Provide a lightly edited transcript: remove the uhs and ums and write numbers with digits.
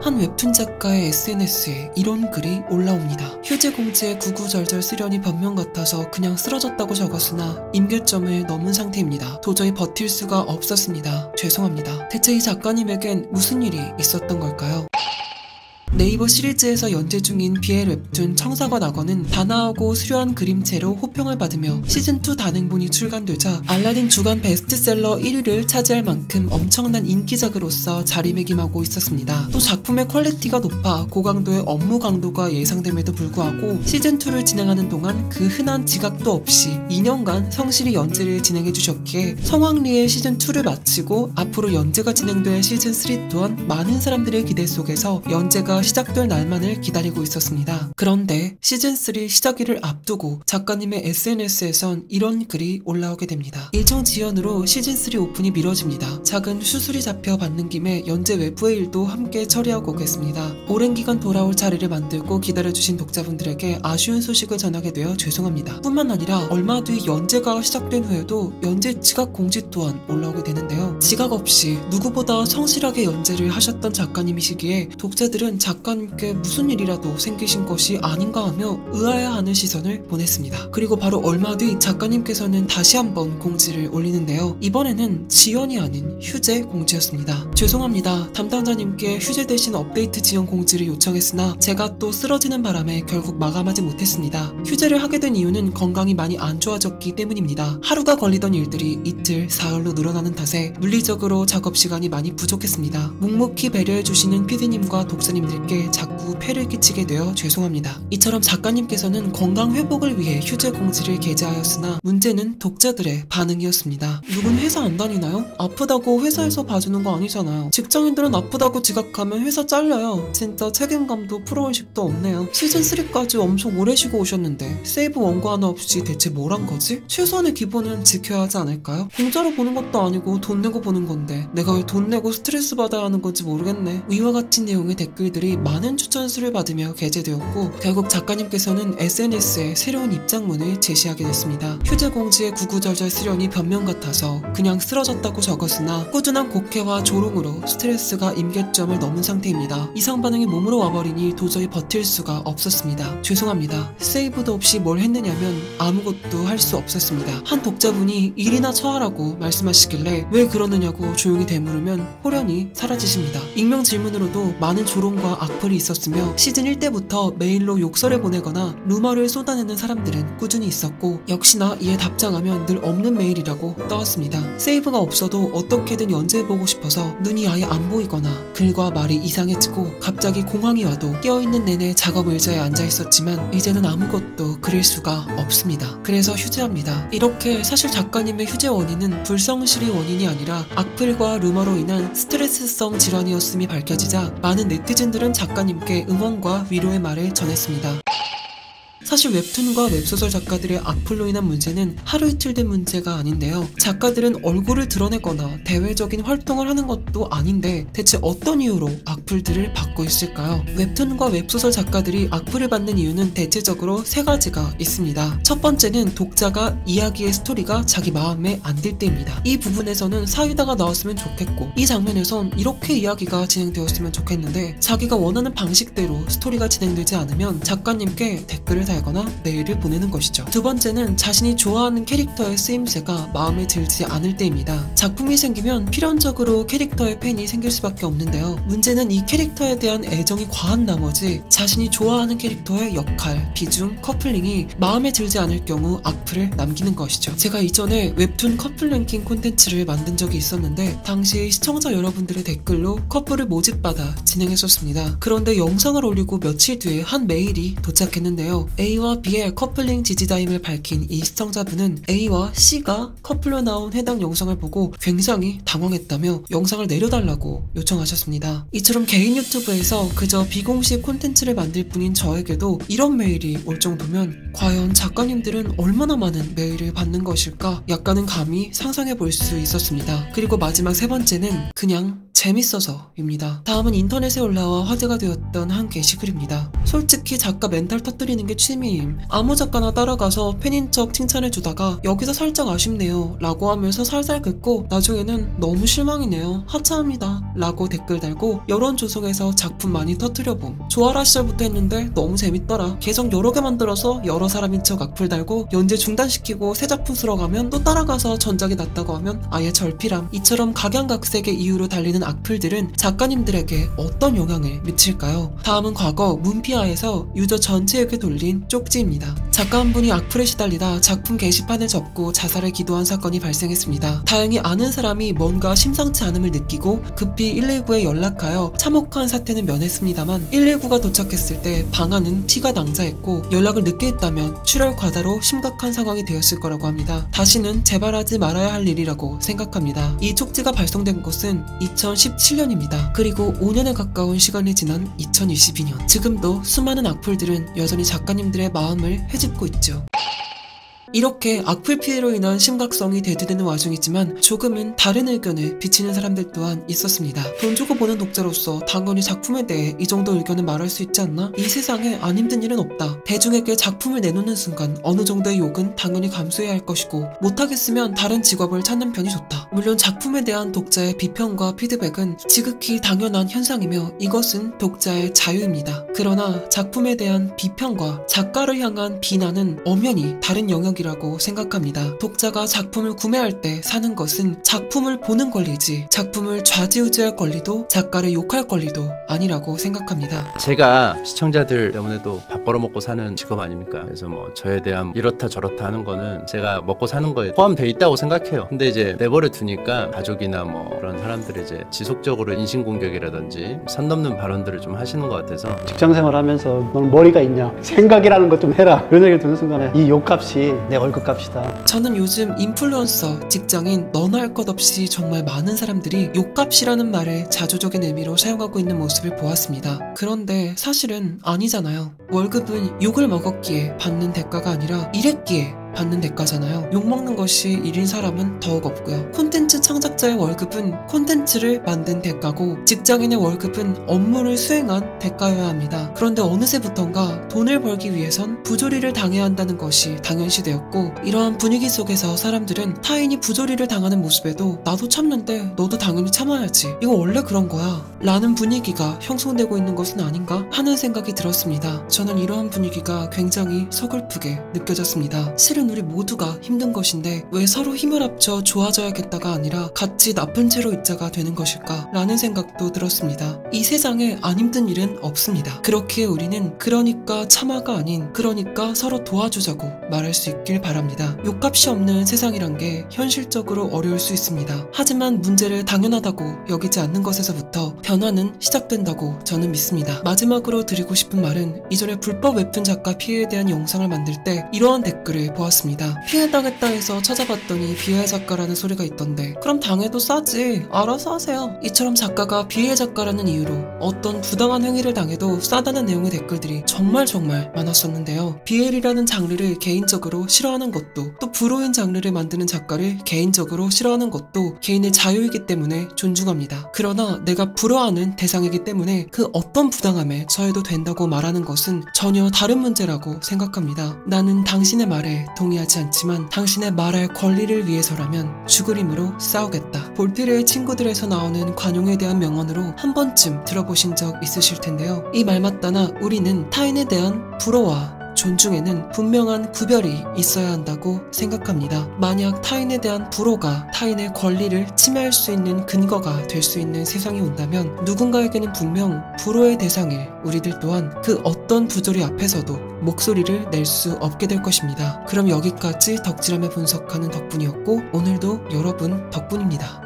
한 웹툰 작가의 SNS에 이런 글이 올라옵니다. 휴재 공지에 구구절절 쓰려니 변명 같아서 그냥 쓰러졌다고 적었으나 임계점을 넘은 상태입니다. 도저히 버틸 수가 없었습니다. 죄송합니다. 대체 이 작가님에겐 무슨 일이 있었던 걸까요? 네이버 시리즈에서 연재 중인 BL 웹툰 청사관 악어는 단아하고 수려한 그림체로 호평을 받으며 시즌2 단행본이 출간되자 알라딘 주간 베스트셀러 1위를 차지할 만큼 엄청난 인기작으로서 자리매김하고 있었습니다. 또 작품의 퀄리티가 높아 고강도의 업무 강도가 예상됨에도 불구하고 시즌2를 진행하는 동안 그 흔한 지각도 없이 2년간 성실히 연재를 진행해주셨기에 성황리에 시즌2를 마치고 앞으로 연재가 진행될 시즌3 또한 많은 사람들의 기대 속에서 연재가 시작될 날만을 기다리고 있었습니다. 그런데 시즌3 시작일을 앞두고 작가님의 SNS에선 이런 글이 올라오게 됩니다. 일정 지연으로 시즌3 오픈이 미뤄집니다. 작은 수술이 잡혀 받는 김에 연재 외부의 일도 함께 처리하고 오겠습니다. 오랜 기간 돌아올 자리를 만들고 기다려주신 독자분들에게 아쉬운 소식을 전하게 되어 죄송합니다. 뿐만 아니라 얼마 뒤 연재가 시작된 후에도 연재 지각 공지 또한 올라오게 되는데요. 지각 없이 누구보다 성실하게 연재를 하셨던 작가님이시기에 독자들은 작가님께 무슨 일이라도 생기신 것이 아닌가 하며 의아해하는 시선을 보냈습니다. 그리고 바로 얼마 뒤 작가님께서는 다시 한번 공지를 올리는데요. 이번에는 지연이 아닌 휴재 공지였습니다. 죄송합니다. 담당자님께 휴재 대신 업데이트 지연 공지를 요청했으나 제가 또 쓰러지는 바람에 결국 마감하지 못했습니다. 휴재를 하게 된 이유는 건강이 많이 안 좋아졌기 때문입니다. 하루가 걸리던 일들이 이틀, 사흘로 늘어나는 탓에 물리적으로 작업 시간이 많이 부족했습니다. 묵묵히 배려해주시는 PD님과 독자님들께 자꾸 폐를 끼치게 되어 죄송합니다. 이처럼 작가님께서는 건강 회복을 위해 휴재 공지를 게재하였으나 문제는 독자들의 반응이었습니다. 누군 회사 안 다니나요? 아프다고 회사에서 봐주는 거 아니잖아요. 직장인들은 아프다고 지각하면 회사 잘려요. 진짜 책임감도 프로의식도 없네요. 시즌3까지 엄청 오래 쉬고 오셨는데 세이브 원고 하나 없이 대체 뭘 한 거지? 최소한의 기본은 지켜야 하지 않을까요? 공짜로 보는 것도 아니고 돈 내고 보는 건데 내가 왜 돈 내고 스트레스 받아야 하는 건지 모르겠네. 위와 같은 내용의 댓글들이 많은 추천수를 받으며 게재되었고 결국 작가님께서는 SNS에 새로운 입장문을 제시하게 됐습니다. 휴재 공지에 구구절절 쓰려니 변명 같아서 그냥 쓰러졌다고 적었으나 꾸준한 곡해와 조롱으로 스트레스가 임계점을 넘은 상태입니다. 이상 반응이 몸으로 와버리니 도저히 버틸 수가 없었습니다. 죄송합니다. 세이브도 없이 뭘 했느냐면 아무것도 할 수 없었습니다. 한 독자분이 일이나 처하라고 말씀하시길래 왜 그러느냐고 조용히 되물으면 호련히 사라지십니다. 익명 질문으로도 많은 조롱과 악플이 있었으며 시즌 1때부터 메일로 욕설을 보내거나 루머를 쏟아내는 사람들은 꾸준히 있었고 역시나 이에 답장하면 늘 없는 메일이라고 떠왔습니다. 세이브가 없어도 어떻게든 연재해보고 싶어서 눈이 아예 안 보이거나 글과 말이 이상해지고 갑자기 공황이 와도 깨어있는 내내 작업 의자에 앉아있었지만 이제는 아무것도 그릴 수가 없습니다. 그래서 휴재합니다. 이렇게 사실 작가님의 휴재 원인은 불성실이 원인이 아니라 악플과 루머로 인한 스트레스성 질환이었음이 밝혀지자 많은 네티즌들은 작가님께 응원과 위로의 말을 전했습니다. 사실 웹툰과 웹소설 작가들의 악플로 인한 문제는 하루 이틀 된 문제가 아닌데요. 작가들은 얼굴을 드러내거나 대외적인 활동을 하는 것도 아닌데 대체 어떤 이유로 악플들을 받고 있을까요? 웹툰과 웹소설 작가들이 악플을 받는 이유는 대체적으로 세 가지가 있습니다. 첫 번째는 독자가 이야기의 스토리가 자기 마음에 안 들 때입니다. 이 부분에서는 사유다가 나왔으면 좋겠고 이 장면에선 이렇게 이야기가 진행되었으면 좋겠는데 자기가 원하는 방식대로 스토리가 진행되지 않으면 작가님께 댓글을 달거나 메일을 보내는 것이죠. 두 번째는 자신이 좋아하는 캐릭터의 쓰임새가 마음에 들지 않을 때입니다. 작품이 생기면 필연적으로 캐릭터의 팬이 생길 수밖에 없는데요. 문제는 이 캐릭터에 대한 애정이 과한 나머지 자신이 좋아하는 캐릭터의 역할, 비중, 커플링이 마음에 들지 않을 경우 악플을 남기는 것이죠. 제가 이전에 웹툰 커플 랭킹 콘텐츠를 만든 적이 있었는데 당시 시청자 여러분들의 댓글로 커플을 모집받아 진행했었습니다. 그런데 영상을 올리고 며칠 뒤에 한 메일이 도착했는데요. A와 B의 커플링 지지자임을 밝힌 이 시청자분은 A와 C가 커플로 나온 해당 영상을 보고 굉장히 당황했다며 영상을 내려달라고 요청하셨습니다. 이처럼 개인 유튜브에서 그저 비공식 콘텐츠를 만들 뿐인 저에게도 이런 메일이 올 정도면 과연 작가님들은 얼마나 많은 메일을 받는 것일까 약간은 감히 상상해 볼 수 있었습니다. 그리고 마지막 세 번째는 그냥 재밌어서입니다. 다음은 인터넷에 올라와 화제가 되었던 한 게시글입니다. 솔직히 작가 멘탈 터뜨리는 게 취미 취미임. 아무 작가나 따라가서 팬인 척 칭찬해주다가 여기서 살짝 아쉽네요 라고 하면서 살살 긋고 나중에는 너무 실망이네요 하차합니다 라고 댓글 달고 여론 조성해서 작품 많이 터뜨려봄. 조아라 시절부터 했는데 너무 재밌더라. 계속 여러 개 만들어서 여러 사람인 척 악플 달고 연재 중단시키고 새 작품 쓸어가면 또 따라가서 전작이 낫다고 하면 아예 절필함. 이처럼 각양각색의 이유로 달리는 악플들은 작가님들에게 어떤 영향을 미칠까요? 다음은 과거 문피아에서 유저 전체에게 돌린 쪽지입니다. 작가 한 분이 악플에 시달리다 작품 게시판을 접고 자살을 기도한 사건이 발생했습니다. 다행히 아는 사람이 뭔가 심상치 않음을 느끼고 급히 119에 연락하여 참혹한 사태는 면했습니다만 119가 도착했을 때 방안은 피가 낭자했고 연락을 늦게 했다면 출혈 과다로 심각한 상황이 되었을 거라고 합니다. 다시는 재발하지 말아야 할 일이라고 생각합니다. 이 쪽지가 발송된 것은 2017년입니다. 그리고 5년에 가까운 시간이 지난 2022년. 지금도 수많은 악플들은 여전히 작가님들의 마음을 헤집고 있죠. 이렇게 악플 피해로 인한 심각성이 대두되는 와중이지만 조금은 다른 의견을 비치는 사람들 또한 있었습니다. 돈 주고 보는 독자로서 당연히 작품에 대해 이 정도 의견은 말할 수 있지 않나? 이 세상에 안 힘든 일은 없다. 대중에게 작품을 내놓는 순간 어느 정도의 욕은 당연히 감수해야 할 것이고 못하겠으면 다른 직업을 찾는 편이 좋다. 물론 작품에 대한 독자의 비평과 피드백은 지극히 당연한 현상이며 이것은 독자의 자유입니다. 그러나 작품에 대한 비평과 작가를 향한 비난은 엄연히 다른 영역이 라고 생각합니다. 독자가 작품을 구매할 때 사는 것은 작품을 보는 권리지 작품을 좌지우지할 권리도 작가를 욕할 권리도 아니라고 생각합니다. 제가 시청자들 때문에도 밥 벌어먹고 사는 직업 아닙니까? 그래서 뭐 저에 대한 이렇다 저렇다 하는 거는 제가 먹고 사는 거에 포함되어 있다고 생각해요. 근데 이제 내버려 두니까 가족이나 뭐 그런 사람들이 이제 지속적으로 인신공격이라든지 선 넘는 발언들을 좀 하시는 것 같아서 직장생활 하면서 너는 머리가 있냐? 생각이라는 것 좀 해라. 그런 얘기를 듣는 순간에 이 욕값이 내 월급값이다. 저는 요즘 인플루언서, 직장인 너나 할 것 없이 정말 많은 사람들이 욕값이라는 말을 자조적인 의미로 사용하고 있는 모습을 보았습니다. 그런데 사실은 아니잖아요. 월급은 욕을 먹었기에 받는 대가가 아니라 일했기에 받는 대가잖아요. 욕먹는 것이 일인 사람은 더욱 없고요. 콘텐츠 창작자의 월급은 콘텐츠를 만든 대가고 직장인의 월급은 업무를 수행한 대가여야 합니다. 그런데 어느새부턴가 돈을 벌기 위해선 부조리를 당해야 한다는 것이 당연시되었고 이러한 분위기 속에서 사람들은 타인이 부조리를 당하는 모습에도 나도 참는데 너도 당연히 참아야지. 이거 원래 그런 거야. 라는 분위기가 형성되고 있는 것은 아닌가 하는 생각이 들었습니다. 저는 이러한 분위기가 굉장히 서글프게 느껴졌습니다. 실은 우리 모두가 힘든 것인데 왜 서로 힘을 합쳐 좋아져야겠다가 아니라 같이 나쁜 채로 있자가 되는 것일까 라는 생각도 들었습니다. 이 세상에 안 힘든 일은 없습니다. 그렇기에 우리는 그러니까 참아가 아닌 그러니까 서로 도와주자고 말할 수 있길 바랍니다. 욕값이 없는 세상이란 게 현실적으로 어려울 수 있습니다. 하지만 문제를 당연하다고 여기지 않는 것에서부터 변화는 시작된다고 저는 믿습니다. 마지막으로 드리고 싶은 말은 이전에 불법 웹툰 작가 피해에 대한 영상을 만들 때 이러한 댓글을 보았습니다. 피해당했다 해서 찾아봤더니 비하해 작가라는 소리가 있던데 그럼 당해도 싸지. 알아서 하세요. 이처럼 작가가 비하해 작가라는 이유로 어떤 부당한 행위를 당해도 싸다는 내용의 댓글들이 정말 많았었는데요. BL이라는 장르를 개인적으로 싫어하는 것도 또 불호인 장르를 만드는 작가를 개인적으로 싫어하는 것도 개인의 자유이기 때문에 존중합니다. 그러나 내가 불허하는 대상이기 때문에 그 어떤 부당함에 처해도 된다고 말하는 것은 전혀 다른 문제라고 생각합니다. 나는 당신의 말에 동의하지 않지만 당신의 말할 권리를 위해서라면 죽을 힘으로 싸우겠다. 볼피르의 친구들에서 나오는 관용에 대한 명언으로 한 번쯤 들어보신 적 있으실 텐데요. 이 말 맞다나 우리는 타인에 대한 불호와 존중에는 분명한 구별이 있어야 한다고 생각합니다. 만약 타인에 대한 불호가 타인의 권리를 침해할 수 있는 근거가 될 수 있는 세상이 온다면 누군가에게는 분명 불호의 대상일 우리들 또한 그 어떤 부조리 앞에서도 목소리를 낼 수 없게 될 것입니다. 그럼 여기까지 덕질함에 분석하는 덕분이었고 오늘도 여러분 덕분입니다.